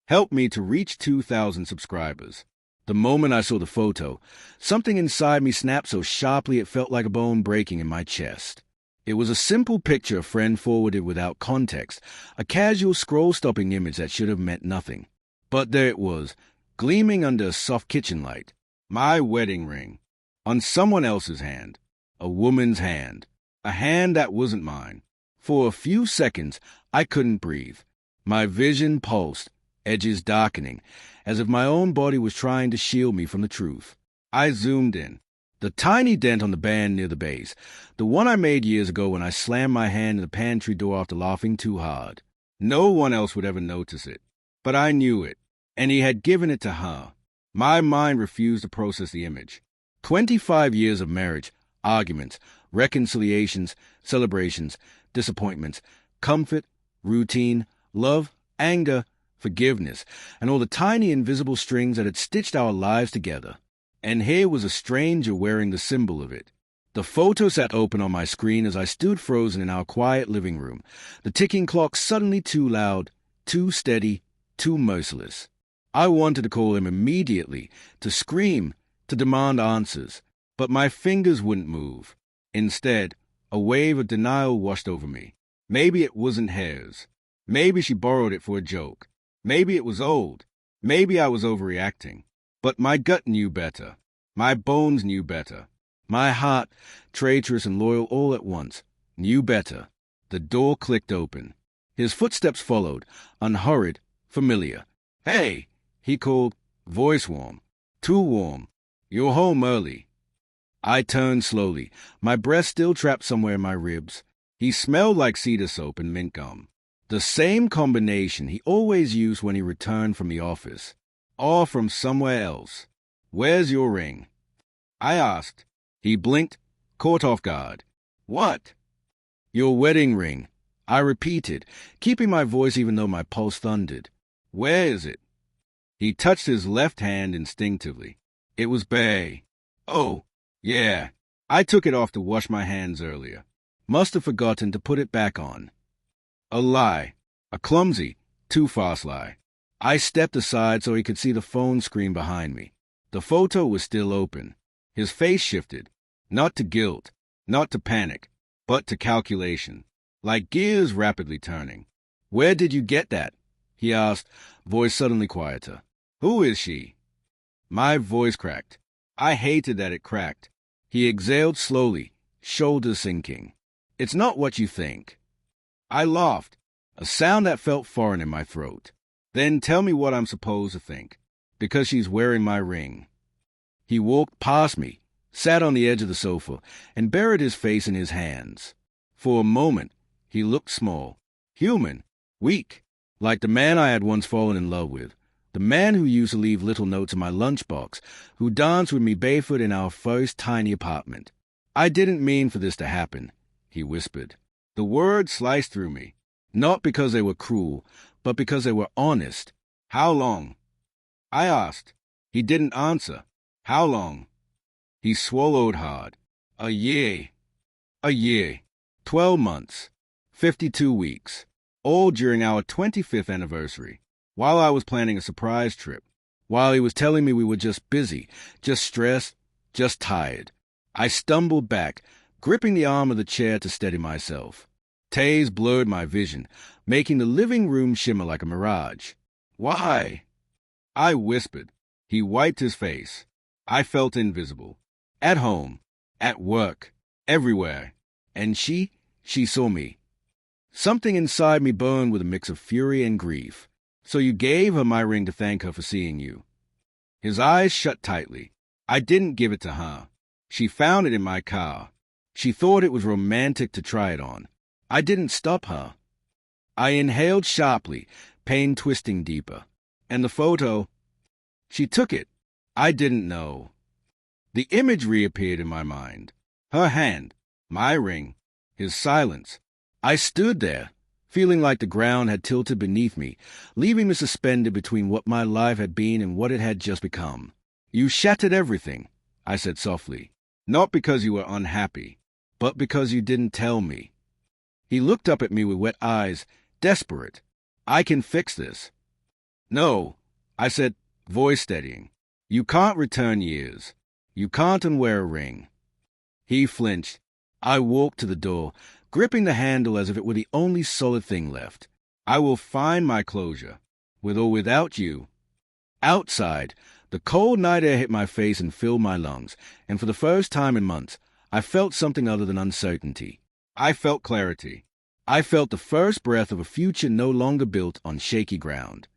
helped me to reach 2,000 subscribers. The moment I saw the photo, something inside me snapped so sharply it felt like a bone breaking in my chest. It was a simple picture a friend forwarded without context, a casual scroll-stopping image that should have meant nothing. But there it was, gleaming under a soft kitchen light. My wedding ring. On someone else's hand. A woman's hand. A hand that wasn't mine. For a few seconds, I couldn't breathe. My vision pulsed, edges darkening, as if my own body was trying to shield me from the truth. I zoomed in. The tiny dent on the band near the base, the one I made years ago when I slammed my hand in the pantry door after laughing too hard. No one else would ever notice it. But I knew it, and he had given it to her. My mind refused to process the image. 25 years of marriage, arguments, reconciliations, celebrations, disappointments, comfort, routine, love, anger, forgiveness, and all the tiny invisible strings that had stitched our lives together. And here was a stranger wearing the symbol of it. The photo sat open on my screen as I stood frozen in our quiet living room, the ticking clock suddenly too loud, too steady, too merciless. I wanted to call him immediately, to scream, to demand answers, but my fingers wouldn't move. Instead, a wave of denial washed over me. Maybe it wasn't hers. Maybe she borrowed it for a joke. Maybe it was old. Maybe I was overreacting. But my gut knew better. My bones knew better. My heart, traitorous and loyal all at once, knew better. The door clicked open. His footsteps followed, unhurried, familiar. "Hey!" he called, voice warm. Too warm. "You're home early." I turned slowly, my breath still trapped somewhere in my ribs. He smelled like cedar soap and mint gum. The same combination he always used when he returned from the office. Or from somewhere else. "Where's your ring?" I asked. He blinked, caught off guard. "What?" "Your wedding ring," I repeated, keeping my voice even though my pulse thundered. "Where is it?" He touched his left hand instinctively. It was bare. "Oh, yeah. I took it off to wash my hands earlier. Must have forgotten to put it back on." A lie. A clumsy, too fast lie. I stepped aside so he could see the phone screen behind me. The photo was still open. His face shifted. Not to guilt, not to panic, but to calculation. Like gears rapidly turning. "Where did you get that?" he asked, voice suddenly quieter. "Who is she?" My voice cracked. I hated that it cracked. He exhaled slowly, shoulders sinking. "It's not what you think." I laughed, a sound that felt foreign in my throat. "Then tell me what I'm supposed to think. Because she's wearing my ring." He walked past me, sat on the edge of the sofa, and buried his face in his hands. For a moment, he looked small, human, weak, like the man I had once fallen in love with, the man who used to leave little notes in my lunchbox, who danced with me barefoot in our first tiny apartment. "I didn't mean for this to happen," he whispered. The words sliced through me, not because they were cruel, but because they were honest. "How long?" I asked. He didn't answer. "How long?" He swallowed hard. "A year." "A year. 12 months. 52 weeks. All during our 25th anniversary. While I was planning a surprise trip. While he was telling me we were just busy, just stressed, just tired. I stumbled back, gripping the arm of the chair to steady myself. Taze blurred my vision, making the living room shimmer like a mirage. "Why?" I whispered. He wiped his face. I felt invisible. At home, at work, everywhere. And she saw me. Something inside me burned with a mix of fury and grief. "So you gave her my ring to thank her for seeing you?" His eyes shut tightly. "I didn't give it to her. She found it in my car. She thought it was romantic to try it on. I didn't stop her." I inhaled sharply, pain twisting deeper. "And the photo?" "She took it. I didn't know." The image reappeared in my mind. Her hand, my ring, his silence. I stood there, feeling like the ground had tilted beneath me, leaving me suspended between what my life had been and what it had just become. "You shattered everything," I said softly. "Not because you were unhappy, but because you didn't tell me." He looked up at me with wet eyes, desperate. "I can fix this." No, I said, voice steadying. You can't return years. You can't unwear a ring. He flinched. I walked to the door, gripping the handle as if it were the only solid thing left. I will find my closure, with or without you. Outside, the cold night air hit my face and filled my lungs, and for the first time in months, I felt something other than uncertainty. I felt clarity. I felt the first breath of a future no longer built on shaky ground.